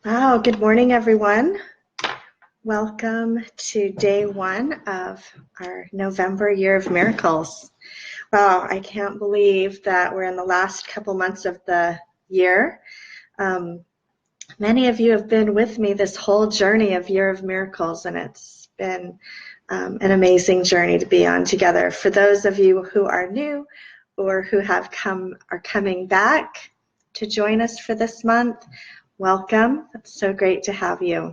Wow, good morning, everyone. Welcome to day one of our November Year of Miracles. Wow, I can't believe that we're in the last couple months of the year. Many of you have been with me this whole journey of Year of Miracles, and it's been an amazing journey to be on together. For those of you who are new or who are coming back to join us for this month, welcome. It's so great to have you.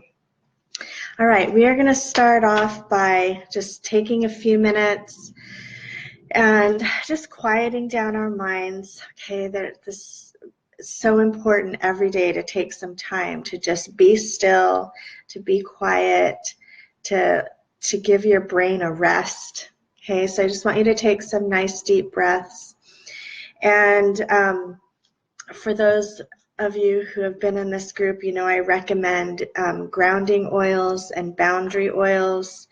All right, we are going to start off by just taking a few minutes and just quieting down our minds. Okay, this is so important every day to take some time to just be still, to be quiet, to give your brain a rest. Okay, so I just want you to take some nice deep breaths. And for those of you who have been in this group, you know I recommend grounding oils and boundary oils.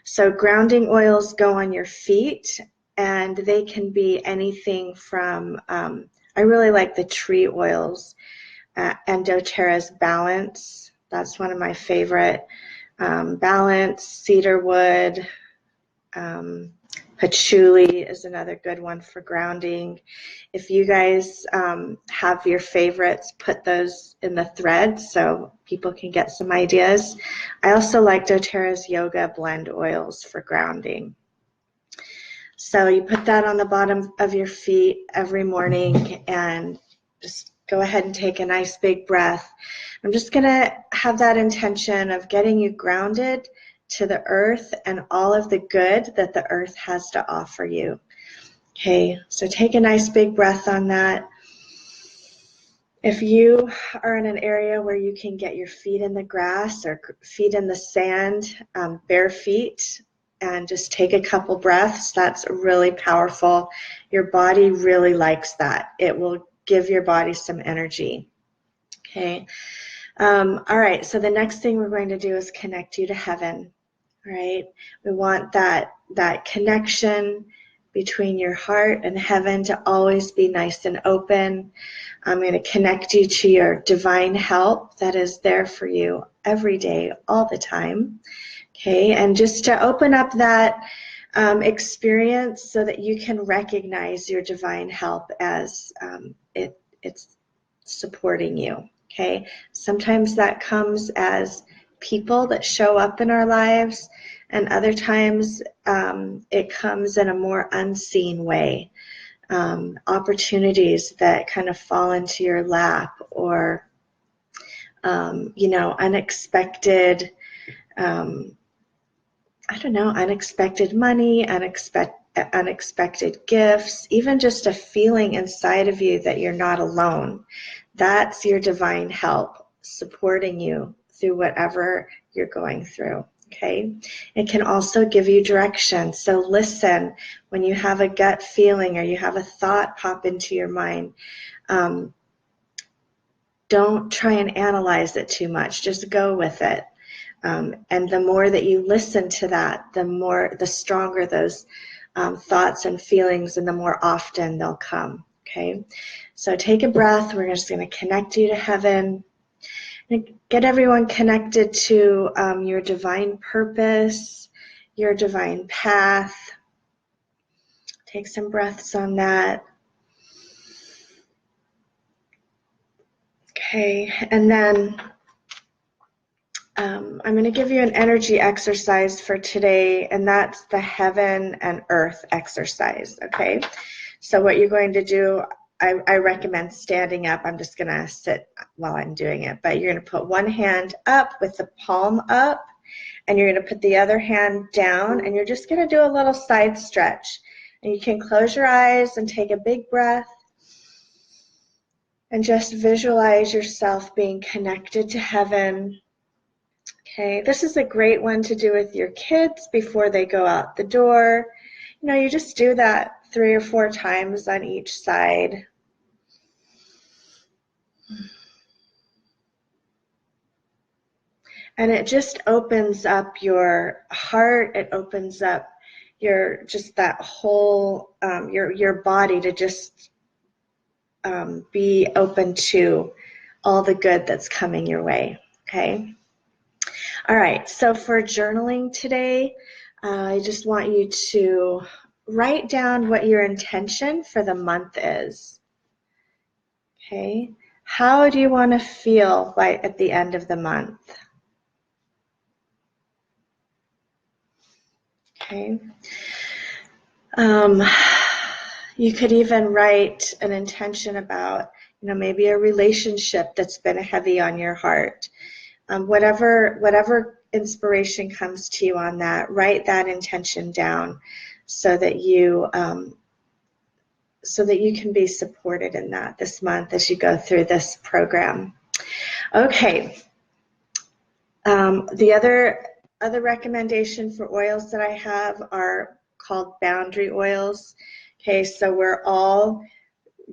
So grounding oils go on your feet, and they can be anything from, I really like the tree oils, and doTERRA's Balance. That's one of my favorite. Balance, cedarwood, patchouli is another good one for grounding. If you guys have your favorites, put those in the thread so people can get some ideas. I also like doTERRA's Yoga Blend oils for grounding. So you put that on the bottom of your feet every morning and just go ahead and take a nice big breath. I'm just going to have that intention of getting you grounded to the earth and all of the good that the earth has to offer you. Okay, so take a nice big breath on that. If you are in an area where you can get your feet in the grass or feet in the sand, bare feet, and just take a couple breaths, that's really powerful. Your body really likes that. It will give your body some energy. Okay. All right, so the next thing we're going to do is connect you to heaven. All right, we want that connection between your heart and heaven to always be nice and open. I'm going to connect you to your divine help that is there for you every day, all the time. Okay, and just to open up that experience so that you can recognize your divine help as it's supporting you. Okay, sometimes that comes as people that show up in our lives, and other times it comes in a more unseen way. Opportunities that kind of fall into your lap, or unexpected, unexpected money, unexpected gifts, even just a feeling inside of you that you're not alone. That's your divine help supporting you through whatever you're going through. Okay, it can also give you direction. So listen when you have a gut feeling or you have a thought pop into your mind. Don't try and analyze it too much. Just go with it. And the more that you listen to that, the stronger those thoughts and feelings, and the more often they'll come. Okay, so take a breath. We're just going to connect you to heaven. Get everyone connected to your divine purpose, your divine path. Take some breaths on that. Okay, and then I'm going to give you an energy exercise for today, and that's the heaven and earth exercise. Okay, so what you're going to do, I recommend standing up. I'm just going to sit while I'm doing it, but you're going to put one hand up with the palm up, and you're going to put the other hand down, and you're just going to do a little side stretch. And you can close your eyes and take a big breath and just visualize yourself being connected to heaven. Okay, this is a great one to do with your kids before they go out the door. You just do that 3 or 4 times on each side. And it just opens up your heart. It opens up that whole, your body to just be open to all the good that's coming your way. Okay. All right. So for journaling today, I just want you to write down what your intention for the month is. Okay. How do you want to feel at the end of the month? Okay. You could even write an intention about, maybe a relationship that's been heavy on your heart. Whatever inspiration comes to you on that, write that intention down so that you can be supported in that this month as you go through this program. Okay. The other recommendation for oils that I have are called boundary oils. Okay, so we're all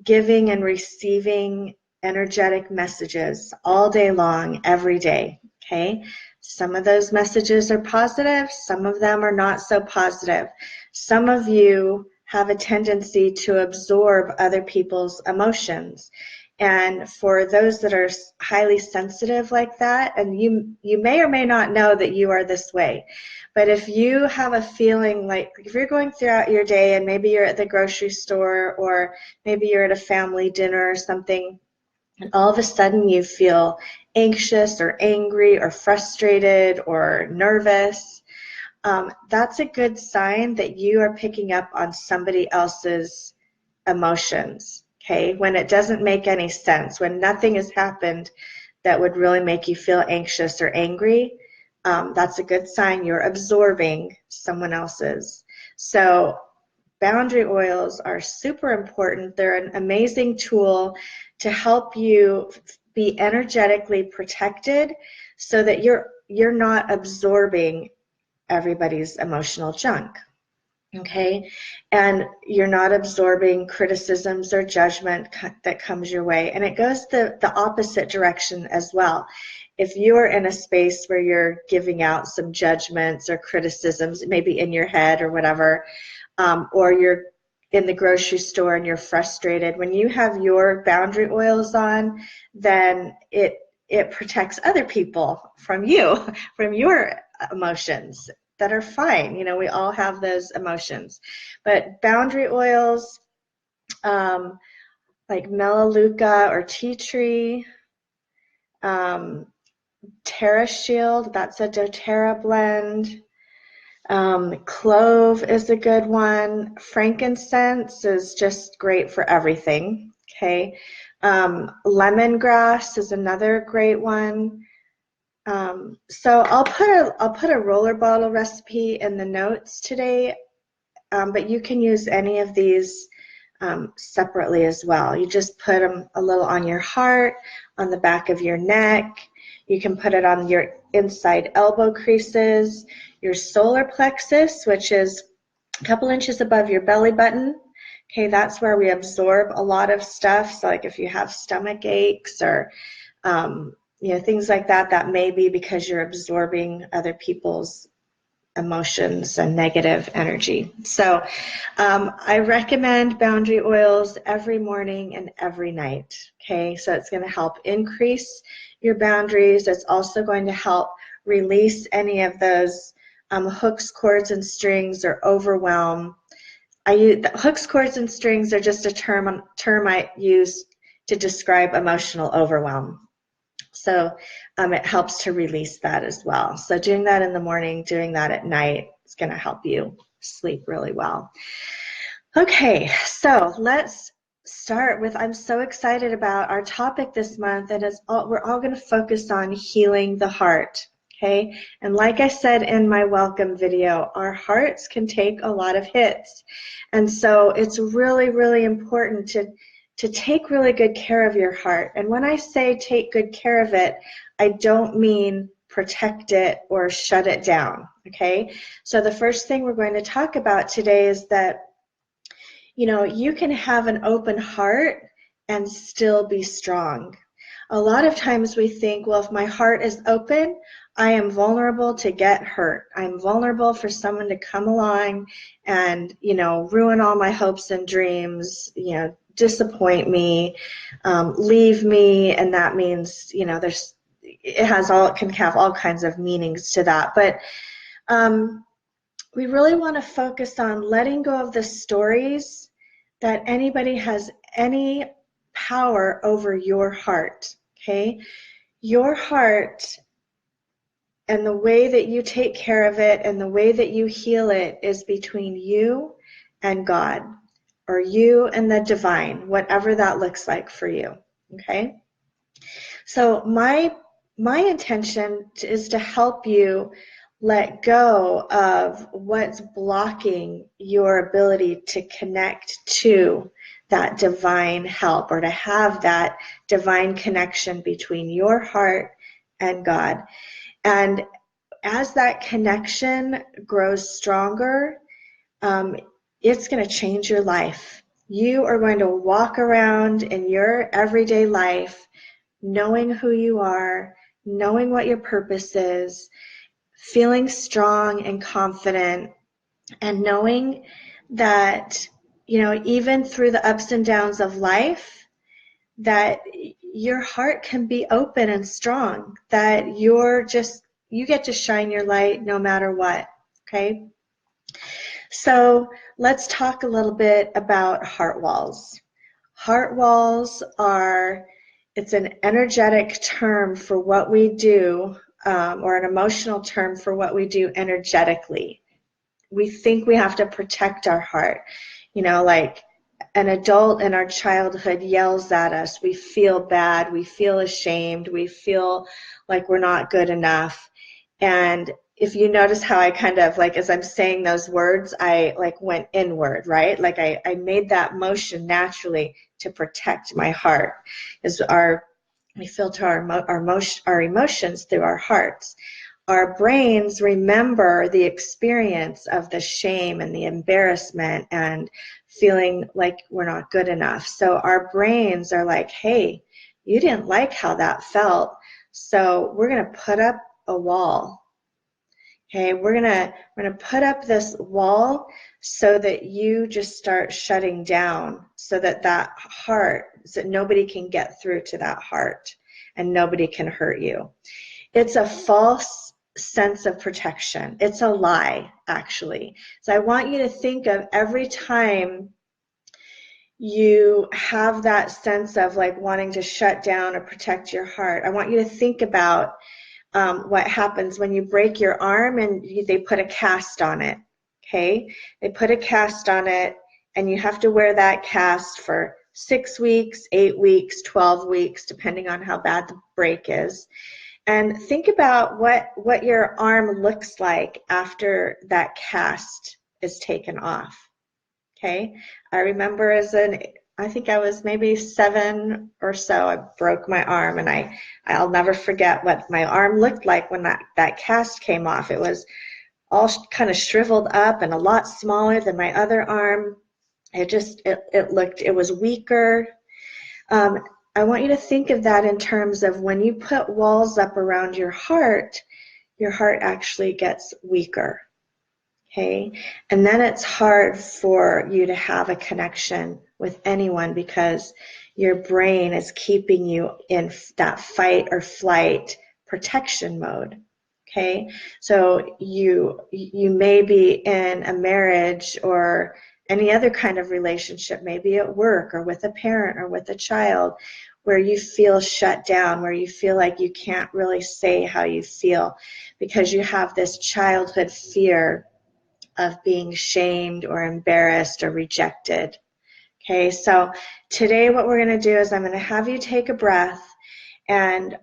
giving and receiving energetic messages all day long, every day. Okay, some of those messages are positive, some of them are not so positive. Some of you have a tendency to absorb other people's emotions. And for those that are highly sensitive like that, and you may or may not know that you are this way, but if you have a feeling like, if you're going throughout your day and maybe you're at the grocery store or maybe you're at a family dinner or something, and all of a sudden you feel anxious or angry or frustrated or nervous, that's a good sign that you are picking up on somebody else's emotions. Okay, when it doesn't make any sense, when nothing has happened that would really make you feel anxious or angry, that's a good sign you're absorbing someone else's. So boundary oils are super important. They're an amazing tool to help you be energetically protected so that you're not absorbing everybody's emotional junk. Okay, and you're not absorbing criticisms or judgment that comes your way, and it goes the opposite direction as well. If you're in a space where you're giving out some judgments or criticisms, maybe in your head or whatever, or you're in the grocery store and you're frustrated, when you have your boundary oils on, then it protects other people from you, from your emotions that are fine. We all have those emotions. But boundary oils, like Melaleuca or tea tree, Terra Shield, that's a doTERRA blend. Clove is a good one. Frankincense is just great for everything. Okay. Lemongrass is another great one. So I'll put a roller bottle recipe in the notes today, but you can use any of these separately as well. You just put them a little on your heart, on the back of your neck. You can put it on your inside elbow creases, your solar plexus, which is a couple inches above your belly button. Okay, that's where we absorb a lot of stuff. So like if you have stomach aches or things like that, that may be because you're absorbing other people's emotions and negative energy. So I recommend boundary oils every morning and every night. Okay, so it's going to help increase your boundaries. It's also going to help release any of those hooks, cords, and strings or overwhelm. Hooks, cords, and strings are just a term I use to describe emotional overwhelm. So it helps to release that as well. So doing that in the morning, doing that at night, is going to help you sleep really well. Okay, so let's start with, I'm so excited about our topic this month, and we're all going to focus on healing the heart. Okay, and like I said in my welcome video, our hearts can take a lot of hits, and so it's really, really important to take really good care of your heart. And when I say take good care of it, I don't mean protect it or shut it down. Okay, so the first thing we're going to talk about today is that you can have an open heart and still be strong. A lot of times we think, well, if my heart is open, I am vulnerable to get hurt. I'm vulnerable for someone to come along and, ruin all my hopes and dreams, disappoint me, leave me, and that means, it can have all kinds of meanings to that. But we really want to focus on letting go of the stories that anybody has any power over your heart, okay? Your heart and the way that you take care of it and the way that you heal it is between you and God, or you and the divine, whatever that looks like for you, okay? So my intention is to help you let go of what's blocking your ability to connect to that divine help, or to have that divine connection between your heart and God. And as that connection grows stronger, it's going to change your life. You are going to walk around in your everyday life knowing who you are, knowing what your purpose is, feeling strong and confident, and knowing that, even through the ups and downs of life, that your heart can be open and strong, that you get to shine your light no matter what, okay? So let's talk a little bit about heart walls. Heart walls it's an energetic term for what we do, or an emotional term for what we do energetically. We think we have to protect our heart. Like an adult in our childhood yells at us, we feel bad, we feel ashamed, we feel like we're not good enough. And if you notice how I kind of, like, as I'm saying those words, I like went inward, right? Like I made that motion naturally to protect my heart. We filter our emotions through our hearts. Our brains remember the experience of the shame and the embarrassment and feeling like we're not good enough. So our brains are like, hey, you didn't like how that felt, so we're going to put up a wall. Okay, we're gonna put up this wall so that you just start shutting down, so that nobody can get through to that heart and nobody can hurt you. It's a false sense of protection. It's a lie, actually. So I want you to think of every time you have that sense of like wanting to shut down or protect your heart, I want you to think about what happens when you break your arm and they put a cast on it, okay? They put a cast on it and you have to wear that cast for 6 weeks, 8 weeks, 12 weeks, depending on how bad the break is. And think about what your arm looks like after that cast is taken off, okay? I remember I think I was maybe 7 or so, I broke my arm, and I'll never forget what my arm looked like when that cast came off. It was all kind of shriveled up and a lot smaller than my other arm. It was weaker. I want you to think of that in terms of when you put walls up around your heart actually gets weaker. Okay, and then it's hard for you to have a connection with anyone because your brain is keeping you in that fight or flight protection mode. Okay, so you may be in a marriage or any other kind of relationship, maybe at work or with a parent or with a child, where you feel shut down, where you feel like you can't really say how you feel because you have this childhood fear of being shamed or embarrassed or rejected. Okay, so today what we're going to do is I'm going to have you take a breath, and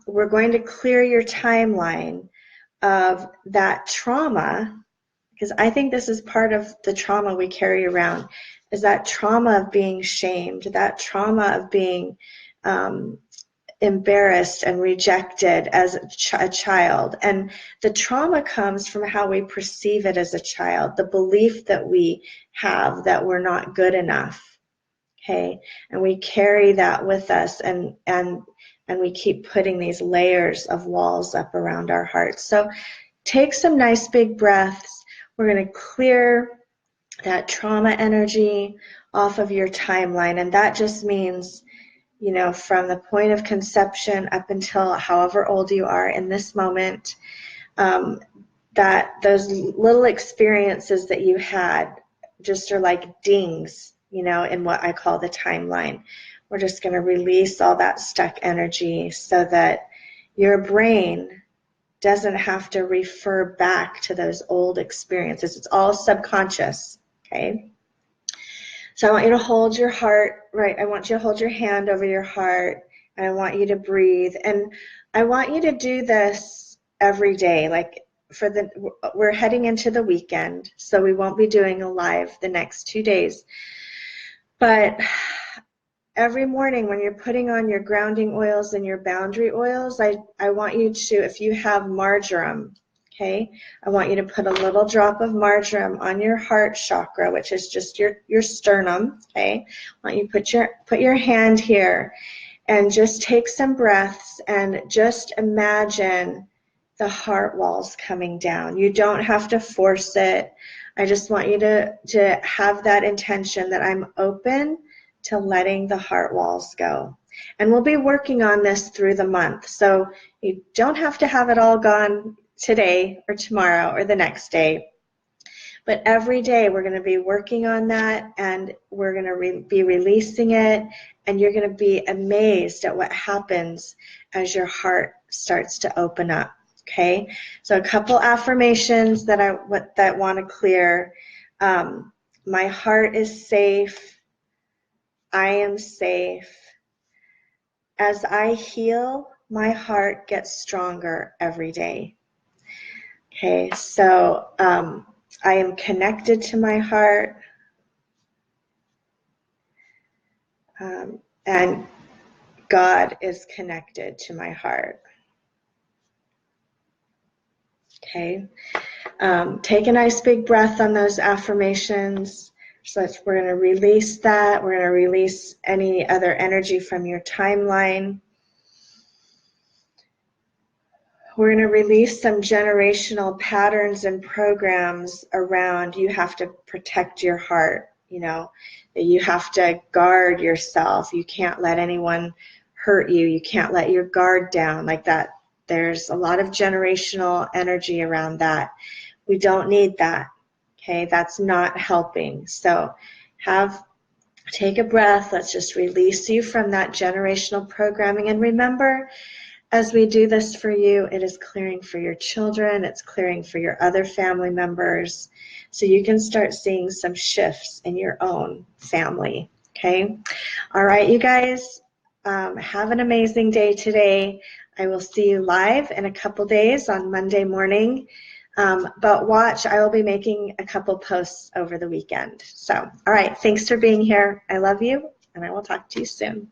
we're going to clear your timeline of that trauma, because I think this is part of the trauma we carry around, is that trauma of being shamed, that trauma of being embarrassed and rejected as a child. And the trauma comes from how we perceive it as a child, the belief that we have that we're not good enough. Okay, and we carry that with us, and we keep putting these layers of walls up around our hearts. So take some nice big breaths. We're going to clear that trauma energy off of your timeline, and that just means you know, from the point of conception up until however old you are in this moment, that those little experiences that you had just are like dings, you know, in what I call the timeline. We're just going to release all that stuck energy so that your brain doesn't have to refer back to those old experiences. It's all subconscious, okay? So I want you to hold your heart, right? I want you to hold your hand over your heart, and I want you to breathe. And I want you to do this every day. Like we're heading into the weekend, so we won't be doing a live the next 2 days. But every morning when you're putting on your grounding oils and your boundary oils, I want you to, if you have marjoram, okay, I want you to put a little drop of marjoram on your heart chakra, which is just your sternum, okay? I want you to put your hand here and just take some breaths and just imagine the heart walls coming down. You don't have to force it. I just want you to have that intention that I'm open to letting the heart walls go. And we'll be working on this through the month. So you don't have to have it all gone today or tomorrow or the next day. But every day we're going to be working on that, and we're going to be releasing it, and you're going to be amazed at what happens as your heart starts to open up. Okay, so a couple affirmations that I want to clear. My heart is safe. I am safe. As I heal, my heart gets stronger every day. Okay, so I am connected to my heart, and God is connected to my heart. Okay, take a nice big breath on those affirmations. So we're going to release that. We're going to release any other energy from your timeline. We're going to release some generational patterns and programs around you have to protect your heart, you know, that you have to guard yourself. You can't let anyone hurt you. You can't let your guard down like that. There's a lot of generational energy around that. We don't need that. Okay, that's not helping. So take a breath. Let's just release you from that generational programming. And remember, as we do this for you, it is clearing for your children. It's clearing for your other family members. So you can start seeing some shifts in your own family. Okay. All right, you guys, have an amazing day today. I will see you live in a couple days on Monday morning. But watch, I will be making a couple posts over the weekend. So, all right, thanks for being here. I love you, and I will talk to you soon.